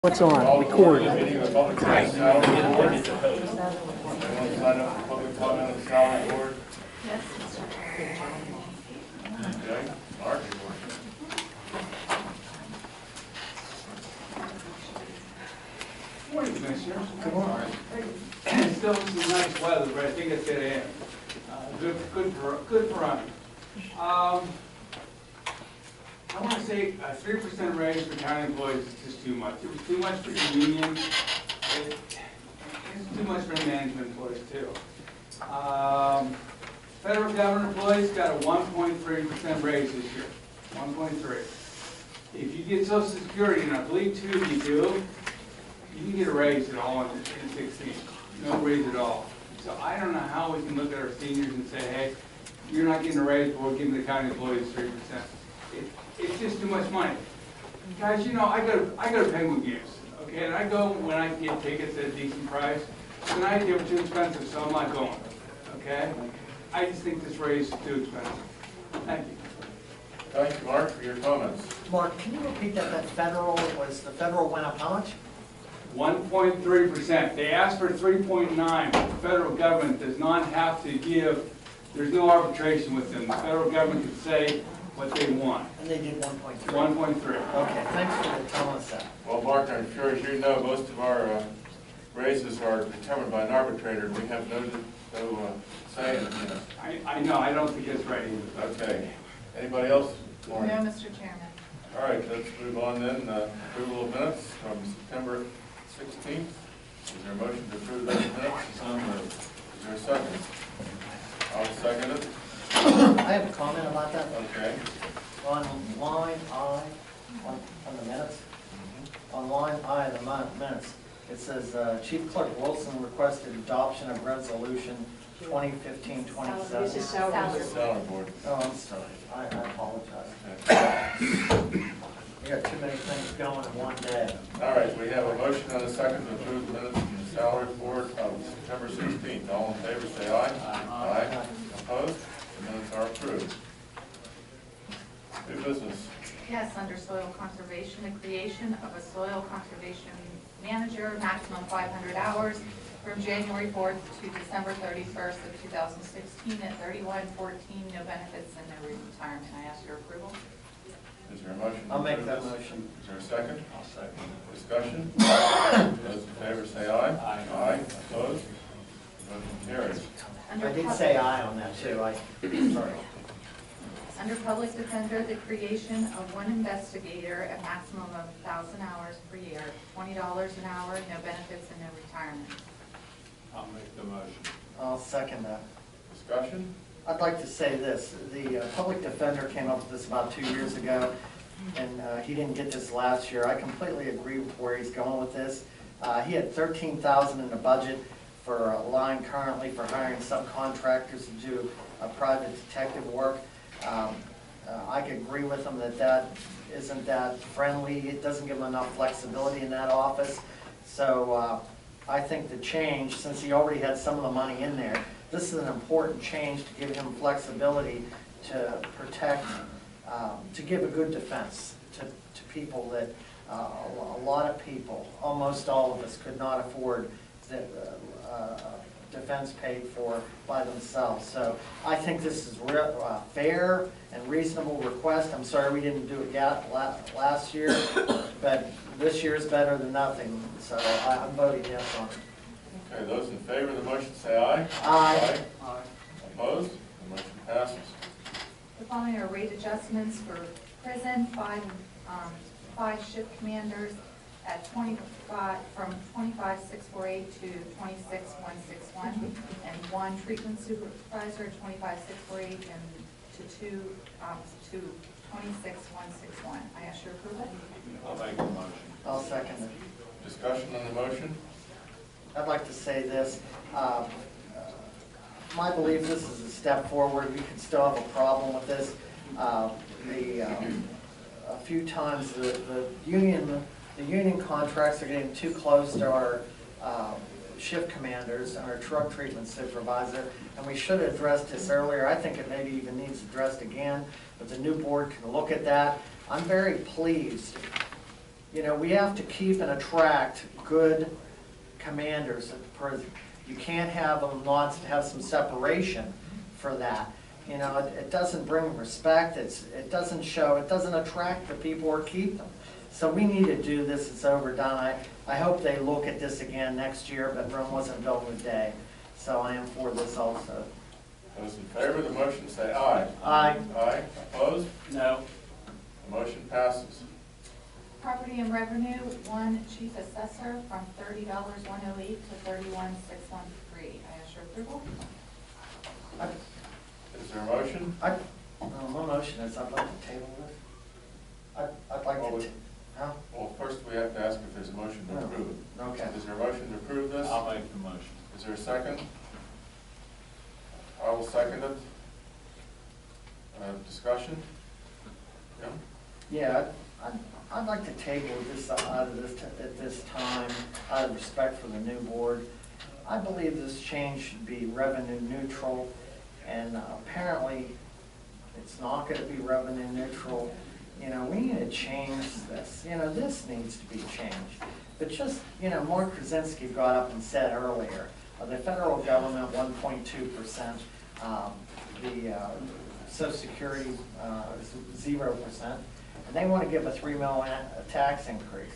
What's on? Record. Meeting of the public salary board. Anyone sign up for public comment on the salary board? Yes. Okay, Mark? Morning, Commissioners. Good morning. Still some nice weather, but I think it's gonna end. Good for running. I want to say a 3% raise for county employees is just too much. It was too much for the union. It's too much for the management employees too. Federal government employees got a 1.3% raise this year. 1.3. If you get Social Security, and I believe too you do, you can get a raise at all in 16. No raise at all. So I don't know how we can look at our seniors and say, hey, you're not getting a raise, but we're giving the county employees 3%. It's just too much money. Guys, you know, I go to Penguin games, okay, and I go when I get tickets at a decent price. Tonight they were too expensive, so I'm not going, okay? I just think this raise is too expensive. Thank you. Thank you, Mark, for your comments. Mark, can you repeat that? The federal went up how much? 1.3%. They asked for 3.9. The federal government does not have to give, there's no arbitration with them. The federal government can say what they want. And they did 1.3. 1.3. Okay, thanks for telling us that. Well, Mark, I'm sure as you know, most of our raises are determined by an arbitrator. We have no say in it. You know. I know, I don't think it's right either. Okay. Anybody else? No, Maureen? Mr. Chairman. All right, let's move on then. Approval of minutes from September 16th. Is there a motion to approve those minutes? So moved. Is there a second? I'll second it. I have a comment about that. Okay. On line I, on the minutes, on line I of the minutes, it says Chief Clerk Wilson requested adoption of resolution 2015-27. This is salary. Salary board. Oh, I'm sorry. I apologize. Okay. We got too many things going in one day. All right, we have a motion and a second to approve the minutes from the salary board of September 16th. All in favor, say aye. Aye. Opposed? The minutes are approved. New business. Yes, under soil conservation, the creation of a soil conservation manager, maximum 500 hours from January 4th to December 31st of 2016 at 31:14, no benefits and no retirement. I ask your approval. Is there a motion? I'll make that motion. Is there a second? I'll second. Discussion? Those in favor say aye. Aye. Aye. Opposed? Motion carries. I did say aye on that too. Sorry. Under public defender, the creation of one investigator at maximum of 1,000 hours per year, $20 an hour, no benefits and no retirement. I'll make the motion. I'll second that. Discussion? I'd like to say this. The public defender came up with this about 2 years ago, and he didn't get this last year. I completely agree with where he's going with this. He had $13,000 in the budget for a line currently for hiring subcontractors to do private detective work. I could agree with him that isn't that friendly. It doesn't give him enough flexibility in that office. So I think the change, since he already had some of the money in there, this is an important change to give him flexibility to protect, to give a good defense to people that a lot of people, almost all of us, could not afford the defense paid for by themselves. So I think this is fair and reasonable request. I'm sorry we didn't do it yet last year, but this year is better than nothing. So I'm voting yes on it. Okay, those in favor of the motion say aye. Aye. Aye. Opposed? The motion passes. The following are rate adjustments for prison, five shift commanders at 25, from 25,648 to 26,161, and one treatment supervisor, 25,648, and to 26,161. I ask your approval. I'll make the motion. I'll second it. Discussion on the motion? I'd like to say this. My belief, this is a step forward. We can still have a problem with this. A few times the union contracts are getting too close to our shift commanders and our truck treatment supervisor, and we should have addressed this earlier. I think it maybe even needs addressed again, but the new board can look at that. I'm very pleased You know, we have to keep and attract good commanders at the prison. You can't have them not have some separation for that. You know, it doesn't bring respect, it doesn't show, it doesn't attract the people or keep them. So we need to do this, it's overdone. I hope they look at this again next year, but Rome wasn't built in a day. So I am for this also. Those in favor of the motion say aye. Aye. Aye. Opposed? No. The motion passes. Property and revenue, one chief assessor from $30,108 to $31,613. I ask your approval. Is there a motion? My motion is I'd like to table this. I'd like Well, to, huh? Well, first we have to ask if there's a motion to approve it. Okay. Is there a motion to approve this? I'll make the motion. Is there a second? I will second it. Discussion? Jim? Yeah, I'd like to table this at this time, out of respect for the new board. I believe this change should be revenue neutral, and apparently it's not gonna be revenue neutral. You know, we need to change this. You know, this needs to be changed. But just, you know, Mark Krasinski got up and said earlier, the federal government 1.2%, the Social Security 0%, and they want to give a $3 million tax increase.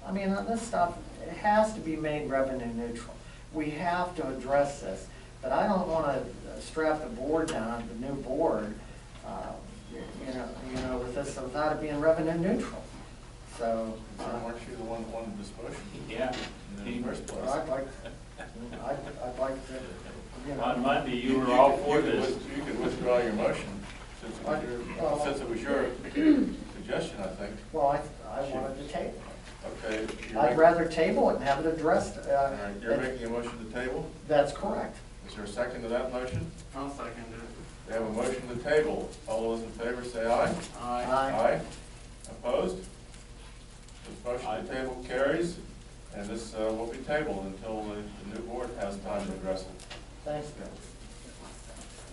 I mean, this stuff, it has to be made revenue neutral. We have to address this, but I don't want to strap the board down, the new board, you know, with this without it being revenue neutral. So, Weren't you the one that wanted this motion? Yeah. In the first place? I'd like to, you know. On Monday, you were all for this. You could withdraw your motion, since it was your suggestion, I think. Well, I wanted to table. Okay. I'd rather table it and have it addressed. All right, you're making a motion to table? That's correct. Is there a second to that motion? I'll second it. We have a motion to table. All those in favor say aye. Aye. Aye. Opposed? This motion to table carries, and this will be tabled until the new board has time to address it. Thanks, Bill.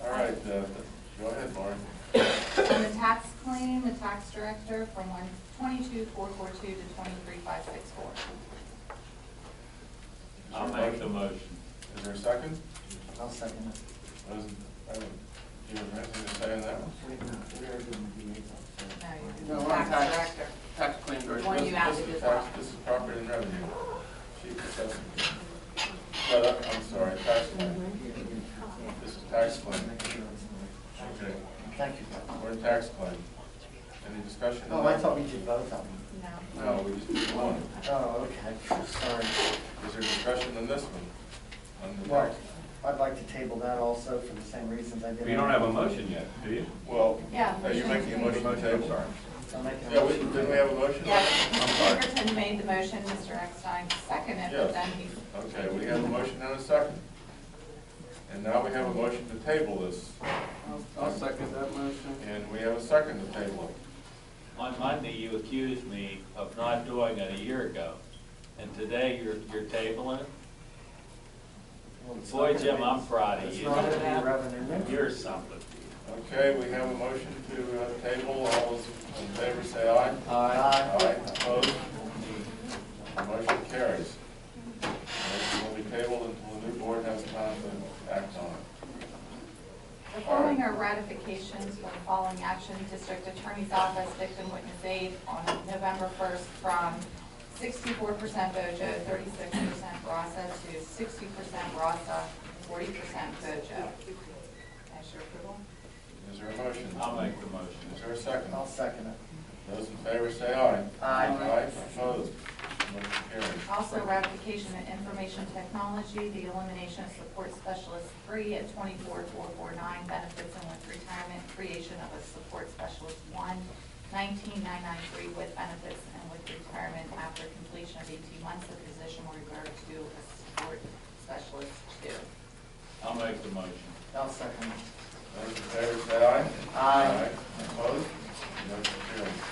All right, go ahead, Lauren. On the tax claim, the tax director from 122,442 to 23,564. I'll make the motion. Is there a second? I'll second it. Those, do you have anything to say on that one? We are doing the liaison. No, No, you're on tax tax. director. Tax claim The one you added This as is well. tax, this is property and revenue. Chief assessor. No, I'm sorry, tax claim. This is tax claim. Okay, Thank you. we're in tax claim. Any discussion? Oh, on I that? thought we did both of them. No. No, we just did one. Oh, okay, sorry. Is there discussion on this one? On the Well, tax? I'd like to table that also for the same reasons I did. You don't have a motion yet, do you? Well, Yeah. are you making a motion to table? I'm making a Yeah, motion. didn't we have a motion? Yes, I'm Mr. sorry. Pinkerton made the motion, Mr. Eckstein seconded, Yes. but then he, Okay, we have a motion and a second. And now we have a motion to table this, I'll second that motion. and we have a second to table it. On Monday, you accused me of not doing it a year ago, and today you're tabling it? Well, it's Boy, not Jim, gonna I'm proud of It's you. not gonna be revenue neutral. You're something. Okay, we have a motion to table. All those in favor say aye. Aye. Aye. Opposed? The motion carries. Motion will be tabled until the new board has time to act on it. the following are ratifications for the following action. District Attorney's Office Victim Witness Aid on November 1st from 64% Bojo, 36% Rasa to 60% Rasa, 40% Bojo. Ask your approval. Is there a motion? I'll make the motion. Is there a second? I'll second it. Those in favor say aye. Aye. Aye. Opposed? Motion carries. Also ratification in information technology, the elimination of support specialist 3 at 24,449, benefits and with retirement, creation of a support specialist 1, 19,993 with benefits and with retirement after completion of 18 months of position with regard to a support specialist 2. I'll make the motion. I'll second it. Those in favor say aye. Aye. Opposed? Motion carries.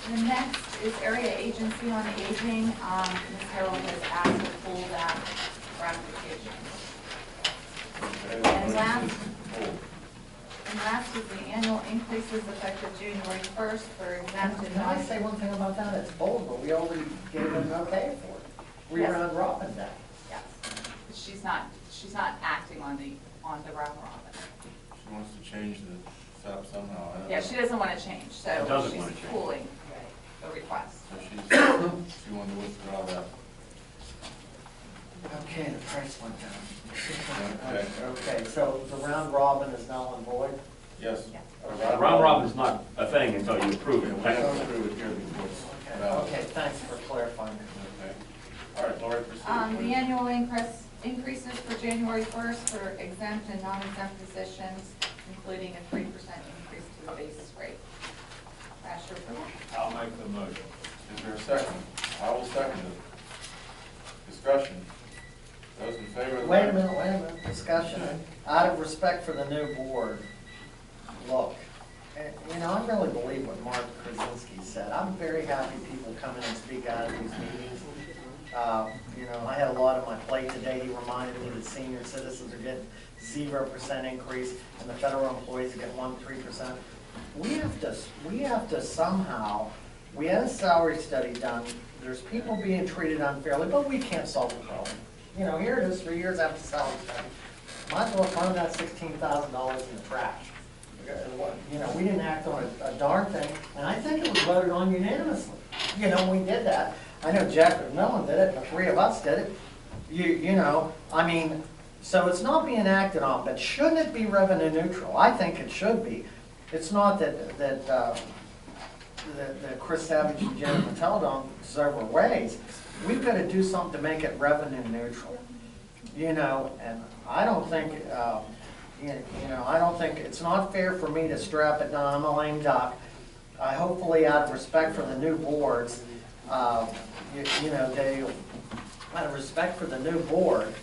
The next is Area Agency on Aging. Ms. Harold has asked to pull that ratification. Okay, the And motion last- is pulled. And last is the annual increases effective January 1st for exempt and Can I non. say one thing about that? It's bold, but we already gave them an okay for it. We Yes. round robin that. Yes. She's not acting on the round robin. She wants to change the setup somehow. I don't Yeah, know. she doesn't want to change, so She doesn't she's wanna change. pooling the request. So she wanted to withdraw that. Okay, the price went down. Okay. Okay, so the round robin is null and void? Yes. Yeah. The round robin is not a thing until you approve Yeah, it. we have to approve it here before it's Okay, valid. okay, thanks for clarifying. Okay. All right, Lori, proceed. The annual increases for January 1st for exempt and non-exempt positions, including a 3% increase to the base rate. Ask your approval. I'll make the motion. Is there a second? I will second it. Discussion. Those in favor of the... Wait a minute, discussion. Out of respect for the new board, look, you know, I really believe what Mark Krasinski said. I'm very happy people come in and speak out at these meetings. You know, I had a lot on my plate today. He reminded me that senior citizens are getting 0% increase and the federal employees get 3%. We have to somehow, we had a salary study done. There's people being treated unfairly, but we can't solve the problem. You know, here it is, 3 years after salary study. Might as well throw that $16,000 in the trash. You know, we didn't act on a darn thing, and I think it was voted on unanimously. You know, we did that. I know Jack McMillan did it, the three of us did it. You know, I mean, so it's not being acted on, but shouldn't it be revenue neutral? I think it should be. It's not that Chris Savage and Jenna Patel don't deserve our raise. We've got to do something to make it revenue neutral. You know, and I don't think, you know, I don't think, it's not fair for me to strap it down. I'm a lame duck. Hopefully, out of respect for the new boards, you know, out of respect for the new board,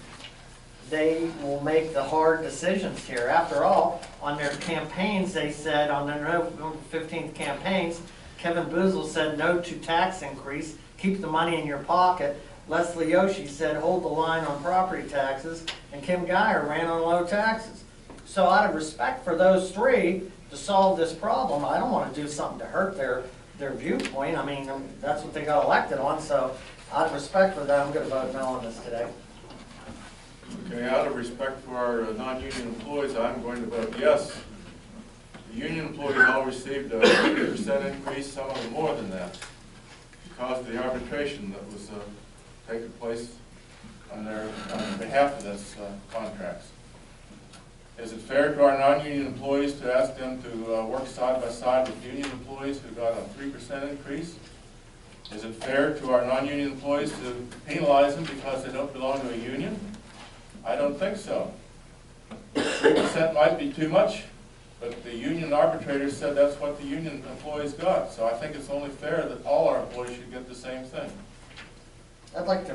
they will make the hard decisions here. After all, on their campaigns, they said, on their November 15th campaigns, Kevin Boozle said no to tax increase, keep the money in your pocket. Leslie Yoshi said hold the line on property taxes, and Kim Geyer ran on low taxes. So out of respect for those three, to solve this problem, I don't want to do something to hurt their viewpoint. I mean, that's what they got elected on, so out of respect for them, I'm going to vote no on this today. Okay, out of respect for our non-union employees, I'm going to vote yes. The union employees all received a 3% increase, some of them more than that, because of the arbitration that was taking place on behalf of this contracts. Is it fair to our non-union employees to ask them to work side by side with union employees who got a 3% increase? Is it fair to our non-union employees to penalize them because they don't belong to a union? I don't think so. 3% might be too much, but the union arbitrators said that's what the union employees got. So I think it's only fair that all our employees should get the same thing. I'd like to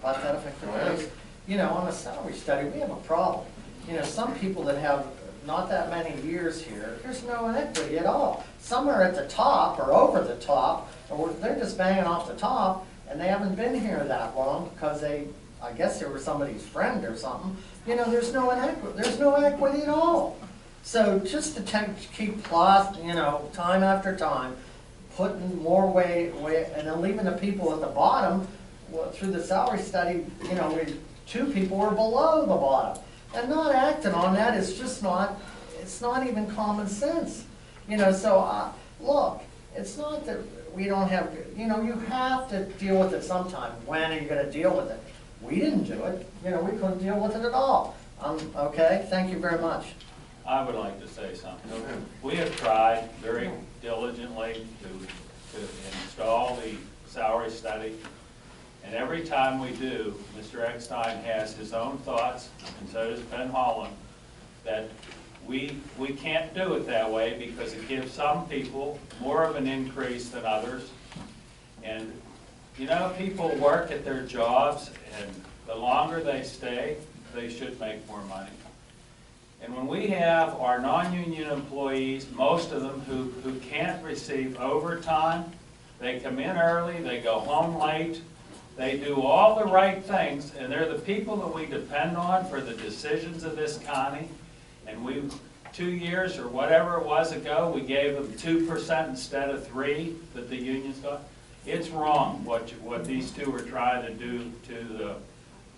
butt that if I Go ahead. could. You know, on a salary study, we have a problem. You know, some people that have not that many years here, there's no inequity at all. Some are at the top or over the top, or they're just banging off the top, and they haven't been here that long because I guess they were somebody's friend or something. You know, there's no equity at all. So just to keep you know, time after time, putting more weight, and then leaving the people at the bottom, well, through the salary study, you know, two people were below the bottom. And not acting on that is just not, it's not even common sense. You know, so, look, it's not that we don't have, you know, you have to deal with it sometime. When are you going to deal with it? We didn't do it. You know, we couldn't deal with it at all. Okay, thank you very much. I would like to say something. Go ahead. We have tried very diligently to install the salary study, and every time we do, Mr. Eckstein has his own thoughts, and so does Ben Holland, that we can't do it that way because it gives some people more of an increase than others. And, you know, people work at their jobs, and the longer they stay, they should make more money. And when we have our non-union employees, most of them who can't receive overtime, they come in early, they go home late, they do all the right things, and they're the people that we depend on for the decisions of this county. And 2 years or whatever it was ago, we gave them 2% instead of 3% that the unions got. It's wrong what these two are trying to do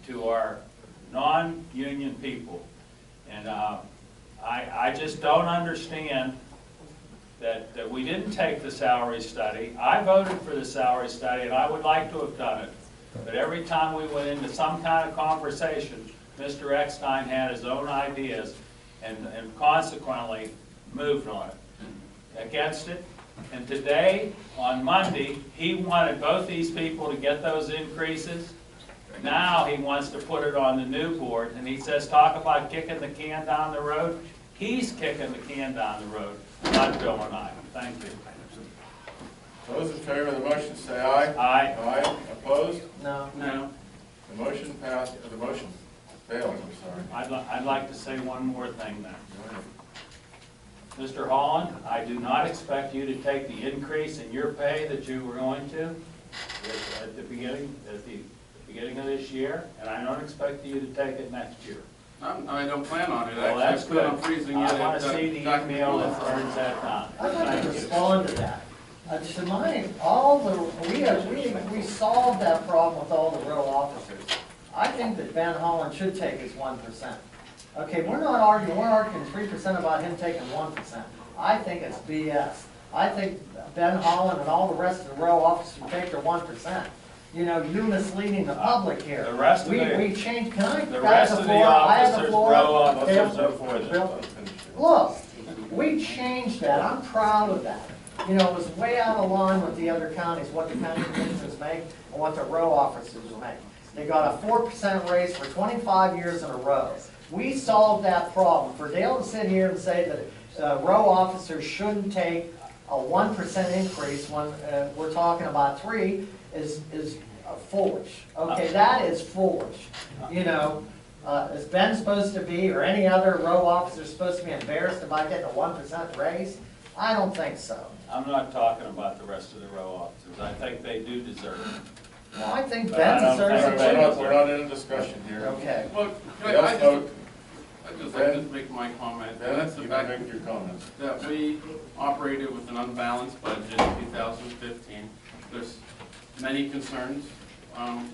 to our non-union people. And I just don't understand that we didn't take the salary study. I voted for the salary study, and I would like to have done it. But every time we went into some kind of conversation, Mr. Eckstein had his own ideas and consequently moved on it, against it. And today, on Monday, he wanted both these people to get those increases. Now he wants to put it on the new board, and he says, talk about kicking the can down the road. He's kicking the can down the road, not Bill and I. Thank you. Those in favor of the motion say aye. Aye. Aye. Opposed? No. No. The motion passed, the motion failed, I'm sorry. I'd like to say one more thing then. Go ahead. Mr. Holland, I do not expect you to take the increase in your pay that you were going to at the beginning of this year, and I don't expect you to take it next year. I don't plan on it. Well, Actually, that's I plan on good. freezing it. I want to at, see the Dr. email that Miller. turns that down. I'd like Thank to you. respond to that. To mine, we solved that problem with all the row officers. I think that Ben Holland should take his 1%. Okay, we're arguing 3% about him taking 1%. I think it's BS. I think Ben Holland and all the rest of the row officers should take their 1%. You know, you're misleading the public here. The rest of the- We changed, can I? The I have rest of the floor? I have the officers, floor. row officers Bill? are for this. Bill? Look, we changed that, I'm proud of that. You know, it was way out of line with the other counties, what the county commissioners make and what the row officers make. They got a 4% raise for 25 years in a row. We solved that problem. For Dale to sit here and say that row officers shouldn't take a 1% increase when we're talking about 3 is foolish. Okay, that is foolish. You know, is Ben supposed to be, or any other row officer supposed to be embarrassed about getting a 1% raise? I don't think so. I'm not talking about the rest of the row officers. I think they do deserve it. Well, I think But Ben I don't deserves think it We're not in a discussion here. too. Okay. Well, Yes, vote. I just make my comment. Ben, That's the you fact can make your comments. that we operated with an unbalanced budget in 2015. There's many concerns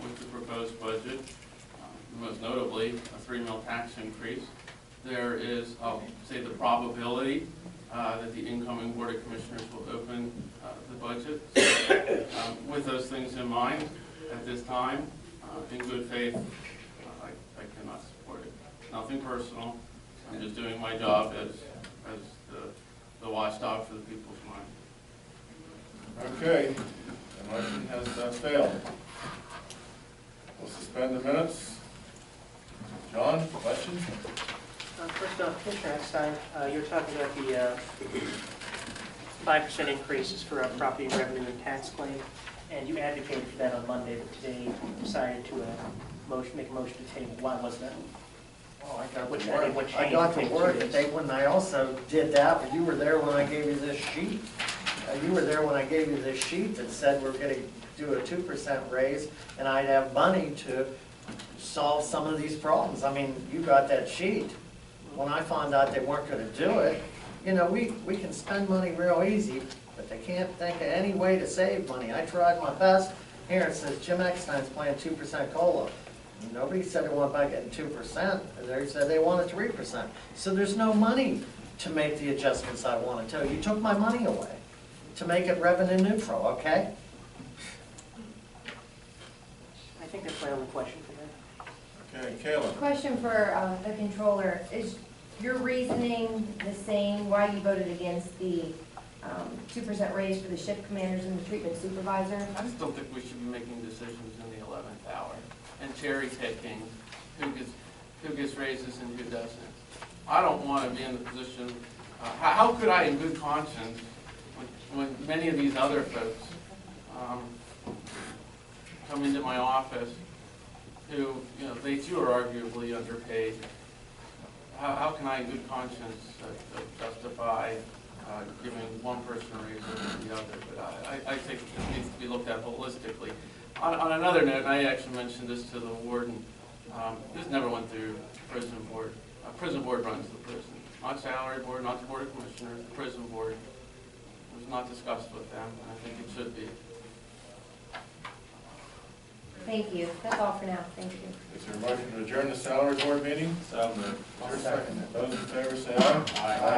with the proposed budget, most notably a 3 mil tax increase. There is, I'll say, the probability that the incoming Board of Commissioners will open the budget. So, with those things in mind, at this time, in good faith, I cannot support it. Nothing personal. I'm just doing my job as the watchdog for the people's mind. Okay, the motion has failed. We'll suspend the minutes. John, questions? First off, Commissioner Eckstein, you're talking about the 5% increases for a property revenue and tax claim, and you advocated for that on Monday, but today you decided to make a motion to table. Why was that? Well, I got What the word, changed I got the between word two that days? they wouldn't, I also did that, but you were there when I gave you this sheet. You were there when I gave you this sheet that said we're gonna do a 2% raise, and I'd have money to solve some of these problems. I mean, you got that sheet. When I found out they weren't gonna do it, you know, we can spend money real easy, but they can't think of any way to save money. I tried my best. Here it says Jim Eckstein's playing 2% COLA. Nobody said they want back at 2%, they said they wanted 3%. So there's no money to make the adjustments I want to. You took my money away to make it revenue neutral, okay? I think that's my only question for that. Okay, Kayla. Question for the controller, is your reasoning the same, why you voted against the 2% raise for the shift commanders and the treatment supervisor? I just don't think we should be making decisions in the 11th hour and cherry picking who gets raises and who doesn't. I don't want to be in the position, how could I in good conscience, when many of these other folks come into my office who, you know, they too are arguably underpaid, how can I in good conscience justify giving one person a raise over the other? But I think it needs to be looked at holistically. On another note, and I actually mentioned this to the warden, this never went through prison board. Prison board runs the prison. not salary board, not the board of commissioners, the prison board. It was not discussed with them, and I think it should be. Thank you. That's all for now. Thank you. Is there a motion to adjourn the salary board meeting? So moved. Is there a second? Those in favor say aye. Aye.